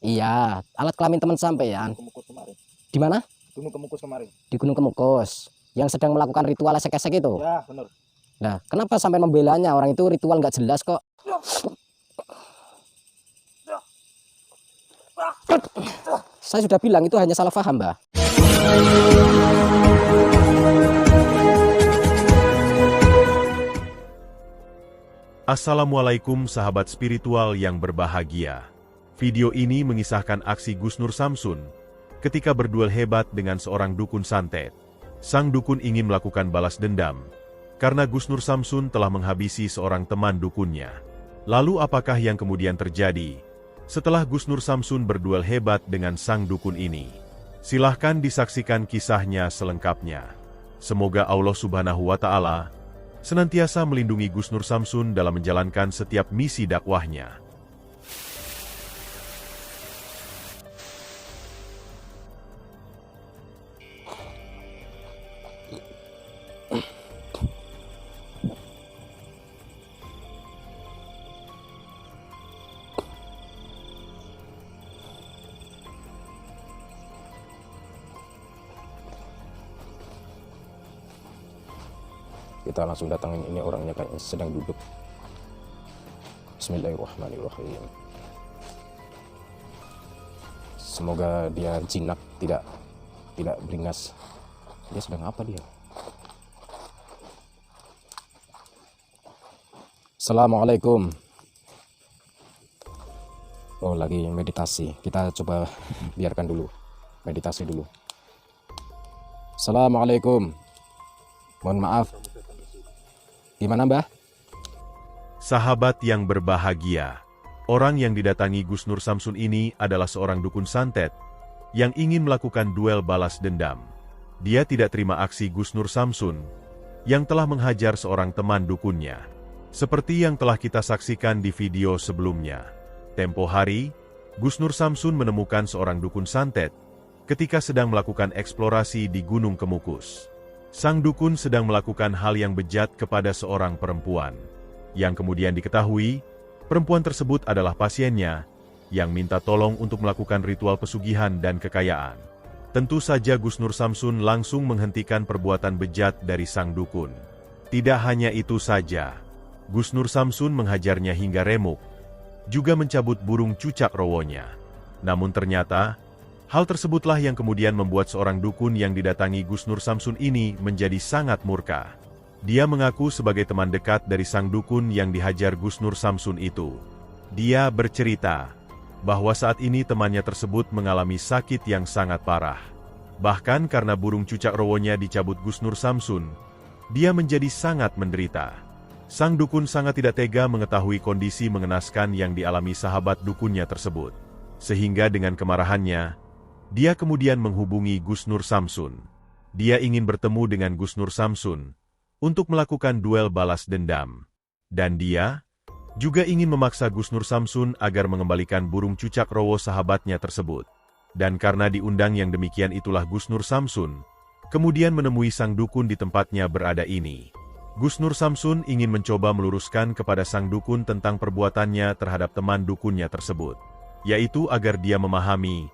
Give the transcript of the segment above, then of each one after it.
Iya, alat kelamin teman sampean. Kemukus kemarin. Di mana? Gunung Kemukus kemarin. Di Gunung Kemukus. Yang sedang melakukan ritual esek-esek itu. Ya, benar. Nah, kenapa sampai membelanya? Orang itu ritual nggak jelas kok. Saya sudah bilang itu hanya salah paham, Mbah. Assalamualaikum sahabat spiritual yang berbahagia. Video ini mengisahkan aksi Gus Nur Samsun ketika berduel hebat dengan seorang dukun santet. Sang dukun ingin melakukan balas dendam karena Gus Nur Samsun telah menghabisi seorang teman dukunnya. Lalu apakah yang kemudian terjadi setelah Gus Nur Samsun berduel hebat dengan sang dukun ini? Silahkan disaksikan kisahnya selengkapnya. Semoga Allah Subhanahu wa Ta'ala senantiasa melindungi Gus Nur Samsun dalam menjalankan setiap misi dakwahnya. Kita langsung datangin, ini orangnya kayaknya sedang duduk. Bismillahirrahmanirrahim. Semoga dia jinak, tidak beringas. Dia sedang apa dia? Assalamualaikum. Oh, lagi meditasi. Kita coba biarkan dulu. Meditasi dulu. Assalamualaikum. Mohon maaf. Gimana, Mbah? Sahabat yang berbahagia, orang yang didatangi Gus Nur Samsun ini adalah seorang dukun santet yang ingin melakukan duel balas dendam. Dia tidak terima aksi Gus Nur Samsun yang telah menghajar seorang teman dukunnya. Seperti yang telah kita saksikan di video sebelumnya. Tempo hari, Gus Nur Samsun menemukan seorang dukun santet ketika sedang melakukan eksplorasi di Gunung Kemukus. Sang dukun sedang melakukan hal yang bejat kepada seorang perempuan, yang kemudian diketahui perempuan tersebut adalah pasiennya yang minta tolong untuk melakukan ritual pesugihan dan kekayaan. Tentu saja Gus Nur Samsun langsung menghentikan perbuatan bejat dari sang dukun. Tidak hanya itu saja, Gus Nur Samsun menghajarnya hingga remuk, juga mencabut burung cucak rowonya. Namun ternyata, hal tersebutlah yang kemudian membuat seorang dukun yang didatangi Gus Nur Samsun ini menjadi sangat murka. Dia mengaku sebagai teman dekat dari sang dukun yang dihajar Gus Nur Samsun itu. Dia bercerita bahwa saat ini temannya tersebut mengalami sakit yang sangat parah. Bahkan karena burung cucak rowonya dicabut Gus Nur Samsun, dia menjadi sangat menderita. Sang dukun sangat tidak tega mengetahui kondisi mengenaskan yang dialami sahabat dukunnya tersebut. Sehingga dengan kemarahannya, dia kemudian menghubungi Gus Nur Samsun. Dia ingin bertemu dengan Gus Nur Samsun untuk melakukan duel balas dendam. Dan dia juga ingin memaksa Gus Nur Samsun agar mengembalikan burung cucak rowo sahabatnya tersebut. Dan karena diundang yang demikian itulah Gus Nur Samsun kemudian menemui sang dukun di tempatnya berada ini. Gus Nur Samsun ingin mencoba meluruskan kepada sang dukun tentang perbuatannya terhadap teman dukunnya tersebut, yaitu agar dia memahami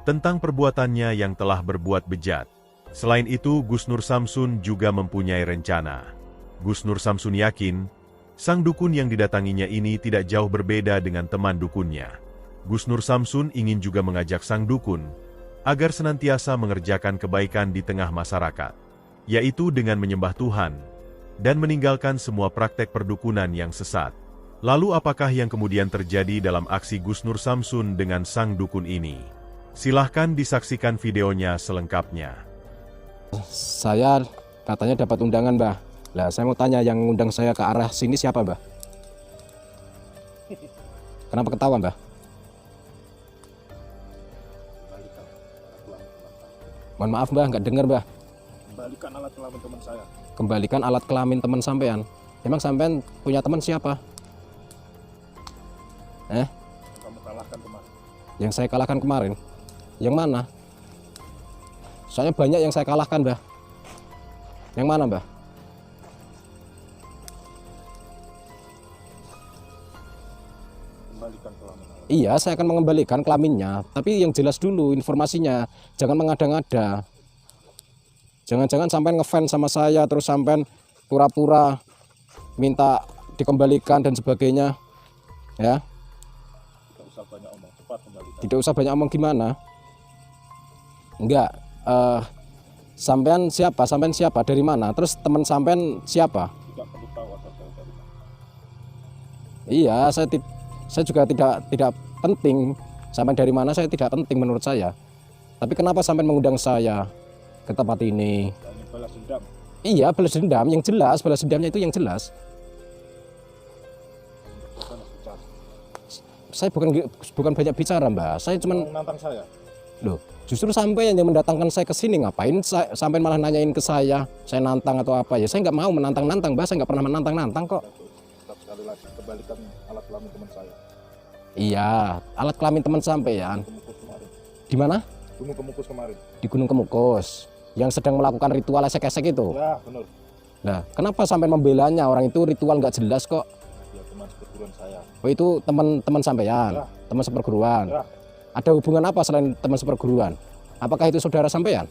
tentang perbuatannya yang telah berbuat bejat. Selain itu, Gus Nur Samsun juga mempunyai rencana. Gus Nur Samsun yakin, sang dukun yang didatanginya ini tidak jauh berbeda dengan teman dukunnya. Gus Nur Samsun ingin juga mengajak sang dukun agar senantiasa mengerjakan kebaikan di tengah masyarakat, yaitu dengan menyembah Tuhan dan meninggalkan semua praktek perdukunan yang sesat. Lalu apakah yang kemudian terjadi dalam aksi Gus Nur Samsun dengan sang dukun ini? Silahkan disaksikan videonya selengkapnya. Saya katanya dapat undangan, Mbah. Lah, saya mau tanya, yang undang saya ke arah sini siapa, Mbah? Kenapa ketawa, Mbah? Mohon maaf, Mbah, nggak dengar, Mbah. Kembalikan alat kelamin teman saya. Kembalikan alat kelamin teman sampean. Emang sampean punya teman siapa? Kamu kalahkan kemarin. Yang saya kalahkan kemarin? Yang mana? Soalnya banyak yang saya kalahkan, Mbah. Yang mana, Mbah? Kembalikan kelamin alat. Iya, saya akan mengembalikan kelaminnya, tapi yang jelas dulu informasinya, jangan mengada-ngada. Jangan-jangan sampai ngefans sama saya, terus sampai pura-pura minta dikembalikan dan sebagainya, ya. Tidak usah banyak omong, cepat kembalikan. Tidak usah banyak omong gimana? Enggak, sampean siapa, dari mana? Terus teman sampean siapa? Tidak perlu tahu asal jauh dari mana. Iya, saya juga tidak penting sampai dari mana, saya tidak penting menurut saya. Tapi kenapa sampai mengundang saya ke tempat ini? Saya ingin balas dendam. Iya, balas dendam yang jelas, balas dendamnya itu yang jelas. Bukan bicara. Saya bukan banyak bicara, Mbak. Saya cuman Menantang saya. loh, justru sampai yang mendatangkan saya ke sini, ngapain sampai malah nanyain ke saya nantang atau apa ya? Saya nggak mau menantang-nantang, Mbak. Saya nggak pernah menantang-nantang kok. Tetap sekali lagi kembalikan alat kelamin teman saya. Iya, alat kelamin teman sampean. Kemukus kemarin. Di mana? Gunung Kemukus kemarin. Di Gunung Kemukus. Yang sedang melakukan ritual esek-esek itu. Ya, benar. Nah, kenapa sampai membelanya? Orang itu ritual nggak jelas kok. Dia teman seperguruan saya. Oh, itu teman-teman sampean, Ya. teman seperguruan. Ya. Ada hubungan apa selain teman seperguruan? Apakah itu saudara sampean?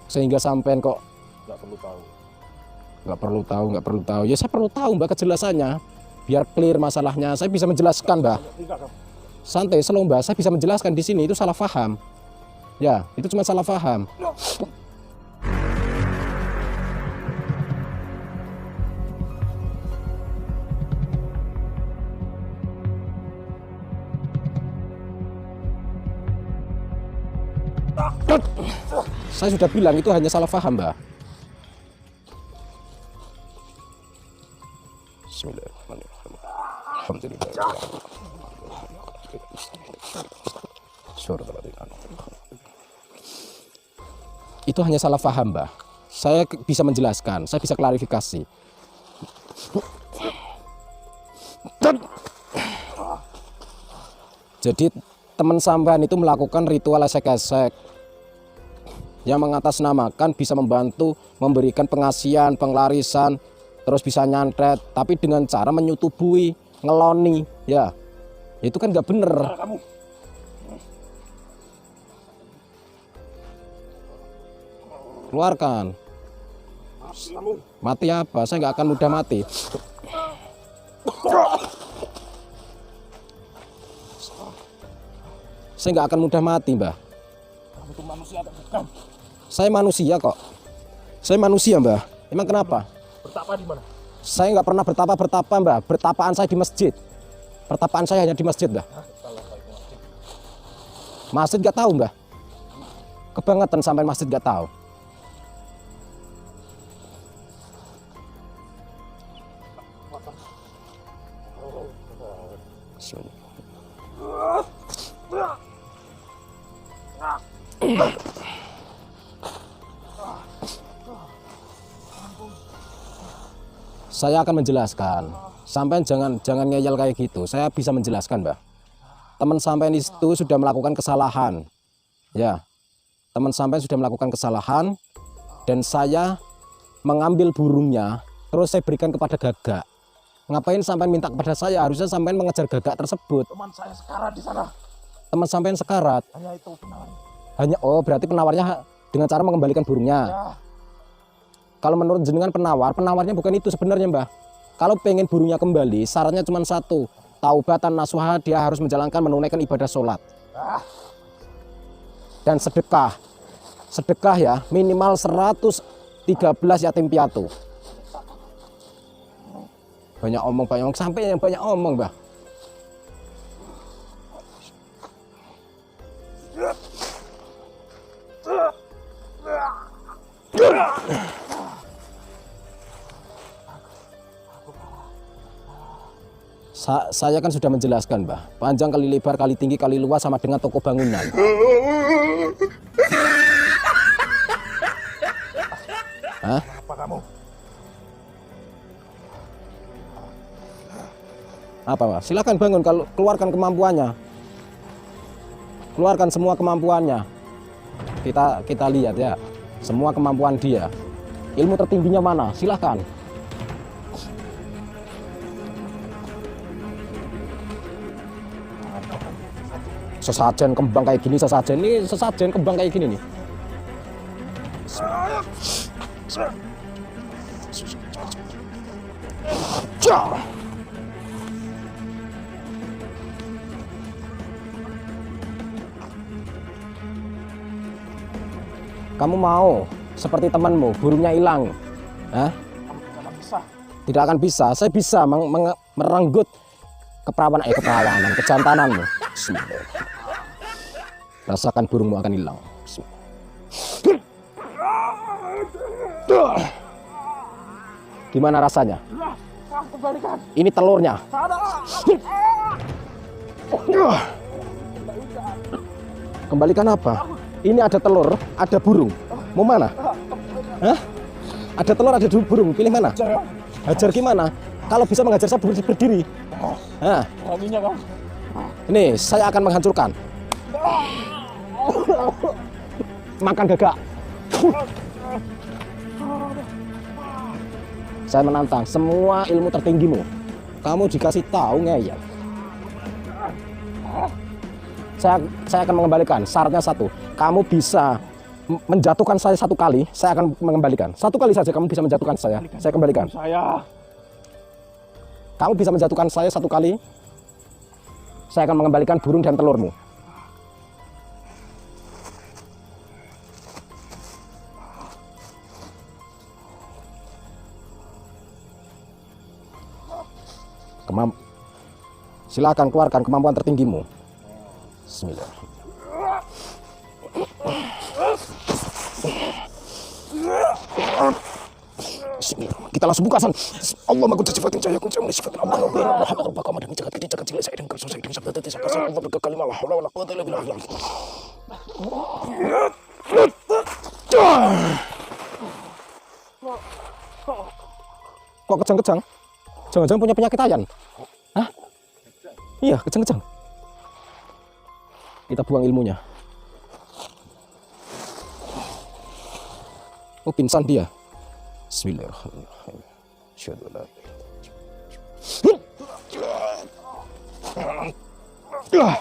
Sehingga sampean kok Tidak perlu tahu. nggak perlu tahu. Ya saya perlu tahu, Mbak, kejelasannya. Biar clear masalahnya. Saya bisa menjelaskan, Mbak. Tidak, kamu. Santai, slow, Mbak. Saya bisa menjelaskan di sini. Itu salah paham. Ya, itu cuma salah paham. Saya sudah bilang itu hanya salah paham, Mbak. Bismillahirrahmanirrahim. Alhamdulillah. Itu hanya salah paham, Mbak. Saya bisa menjelaskan, saya bisa klarifikasi. Jadi teman sampean itu melakukan ritual esek-esek yang mengatasnamakan bisa membantu memberikan pengasihan, penglarisan, terus bisa nyantet, tapi dengan cara menyutubui, ngeloni, ya. Itu kan nggak bener. Kamu. Keluarkan. Kamu. Mati apa? Saya nggak akan mudah mati. Saya nggak akan mudah mati, Mbah. Kamu itu manusia atau bukan? Saya manusia kok. Saya manusia, Mbah. Emang kenapa? Bertapa di mana? Saya nggak pernah bertapa, Mbah. Bertapaan saya di masjid. Pertapaan saya hanya di masjid, Mbah. Salah saya itu masjid. Masjid nggak tahu, Mbah. Kebangetan sampai masjid nggak tahu. Saya akan menjelaskan. Sampai jangan ngeyel kayak gitu. Saya bisa menjelaskan, Mbak. Teman sampean itu sudah melakukan kesalahan. Ya. Teman sampean sudah melakukan kesalahan dan saya mengambil burungnya terus saya berikan kepada gagak. Ngapain sampean minta kepada saya? Harusnya sampean mengejar gagak tersebut. Teman saya sekarat di sana. Teman sampean sekarat. Hanya itu penawarnya. Hanya berarti penawarnya dengan cara mengembalikan burungnya. Ya. Kalau menurut jenengan penawarnya bukan itu sebenarnya, Mbah. Kalau pengen burungnya kembali, syaratnya cuma satu. Taubatan nasuha, dia harus menunaikan ibadah sholat. Dan sedekah. Sedekah ya, minimal 113 yatim piatu. Banyak omong, sampai yang banyak omong, Mbah. Saya kan sudah menjelaskan, Mbah. Panjang kali lebar kali tinggi kali luas sama dengan toko bangunan. Hah? Apa kamu? Apa, Mbah? Silakan bangun, kalau keluarkan kemampuannya. Keluarkan semua kemampuannya. Kita lihat ya. Semua kemampuan dia. Ilmu tertingginya mana? Silakan. sesajen kembang kayak gini, sesajen kembang kayak gini nih. Kamu mau seperti temanmu, burungnya hilang? Hah? Jangan bisa. Tidak akan bisa. Saya bisa merenggut keperawanan, kejantananmu. Bismillah. Rasakan burungmu akan hilang. Gimana rasanya? Kembalikan. Ini telurnya. Kembalikan apa? Ini ada telur, ada burung. Mau mana? Hah? Ada telur, ada burung. Pilih mana? Hajar gimana? Kalau bisa menghajar saya berdiri. Hah? Beraninya kamu. Ini saya akan menghancurkan. Makan gagak. Saya menantang semua ilmu tertinggimu. Kamu dikasih tahu ngeyel. Saya akan mengembalikan. Syaratnya satu. Kamu bisa menjatuhkan saya satu kali, saya akan mengembalikan. Satu kali saja kamu bisa menjatuhkan saya kembalikan. Kamu bisa menjatuhkan saya satu kali, saya akan mengembalikan burung dan telurmu. Silakan keluarkan kemampuan tertinggimu. Bismillah. Kita langsung buka san. Allah maha kuasa sifatin jaya kunci umni sifatin Allah wa baina Muhammad rabbaka madan jagat gede jagat cilik saya dan kerso saya sabda tati sakasa Allah berkekalimah la haula wala quwwata illa billah. Kok kejang-kejang? Jangan-jangan punya penyakit ayan? Hah? Iya, kejang-kejang. Kita buang ilmunya. Oh, pingsan dia. Bismillahirrahmanirrahim. Asyhadu an la ilaha illallah.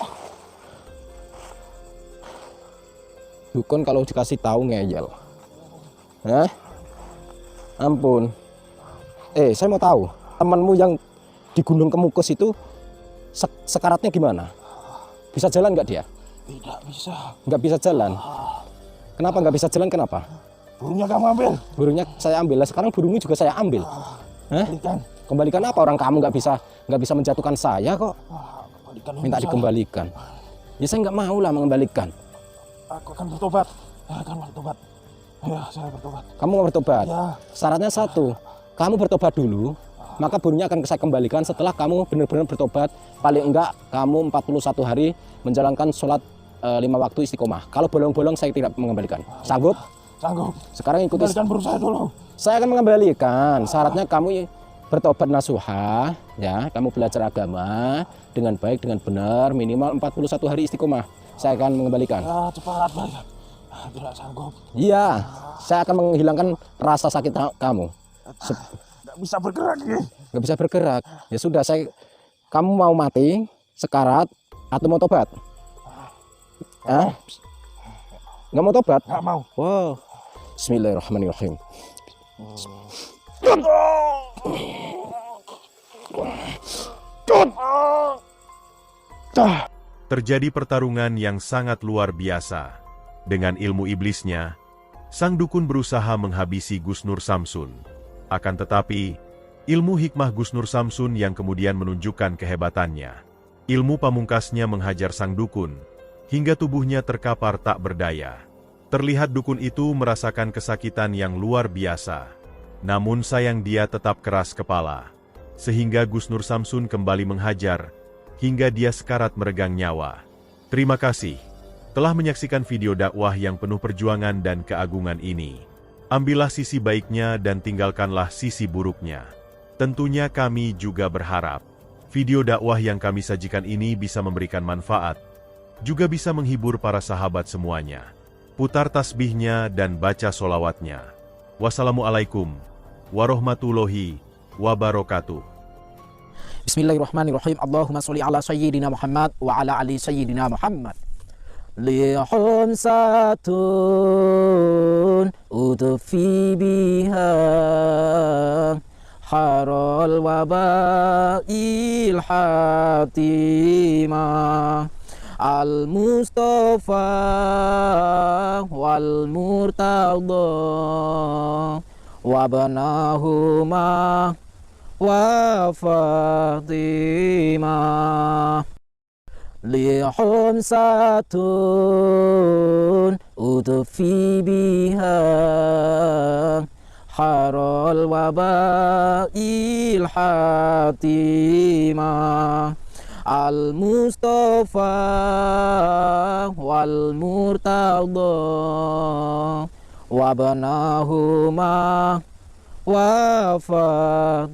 Dukun kalau dikasih tahu ngeyel. Hah? Ampun. Saya mau tahu, temanmu yang di Gunung Kemukus itu sekaratnya gimana? Bisa jalan nggak dia? Tidak bisa. Nggak bisa jalan. Kenapa nggak bisa jalan? Kenapa? Burungnya kamu ambil. Burungnya saya ambil. Sekarang burungnya juga saya ambil. Hah? Kembalikan apa? Orang kamu nggak bisa menjatuhkan saya kok. Minta dikembalikan. Ya saya nggak mau lah mengembalikan. Aku akan bertobat. Ya, saya bertobat. Kamu mau bertobat? Ya. Syaratnya satu. Kamu bertobat dulu, maka burungnya akan saya kembalikan setelah kamu benar-benar bertobat. Paling enggak kamu 41 hari menjalankan sholat 5 waktu istiqomah. Kalau bolong-bolong saya tidak mengembalikan. Sanggup? Sanggup. Sekarang ikuti. Kembalikan burung saya dulu. Saya akan mengembalikan. Syaratnya kamu bertobat nasuha, ya. Kamu belajar agama dengan baik, dengan benar, minimal 41 hari istiqomah. Saya akan mengembalikan. Ya, cepat, Pak. Tidak sanggup. Iya, saya akan menghilangkan rasa sakit kamu. Tidak bisa bergerak ini. Nggak bisa bergerak. Ya sudah, kamu mau mati sekarat atau mau tobat? Hah? Nggak mau tobat? Nggak mau. Wow. Bismillahirrahmanirrahim. Terjadi pertarungan yang sangat luar biasa. Dengan ilmu iblisnya, sang dukun berusaha menghabisi Gus Nur Samsun. Akan tetapi, ilmu hikmah Gus Nur Samsun yang kemudian menunjukkan kehebatannya. Ilmu pamungkasnya menghajar sang dukun, hingga tubuhnya terkapar tak berdaya. Terlihat dukun itu merasakan kesakitan yang luar biasa. Namun sayang dia tetap keras kepala. Sehingga Gus Nur Samsun kembali menghajar, hingga dia sekarat meregang nyawa. Terima kasih telah menyaksikan video dakwah yang penuh perjuangan dan keagungan ini. Ambillah sisi baiknya dan tinggalkanlah sisi buruknya. Tentunya kami juga berharap video dakwah yang kami sajikan ini bisa memberikan manfaat, juga bisa menghibur para sahabat semuanya. Putar tasbihnya dan baca solawatnya. Wassalamualaikum warahmatullahi wabarakatuh. Bismillahirrahmanirrahim. Allahumma sholli ala sayyidina Muhammad wa ala ali sayyidina Muhammad. Lihum satun udfi biha harol wabail hatimah al-Mustafa wal Murtada wabnahuma wa Fatimah. Lihum satun udfi biha harol wabail hatimah al-Mustafa wal Murtada wabnahuma wa Fatimah.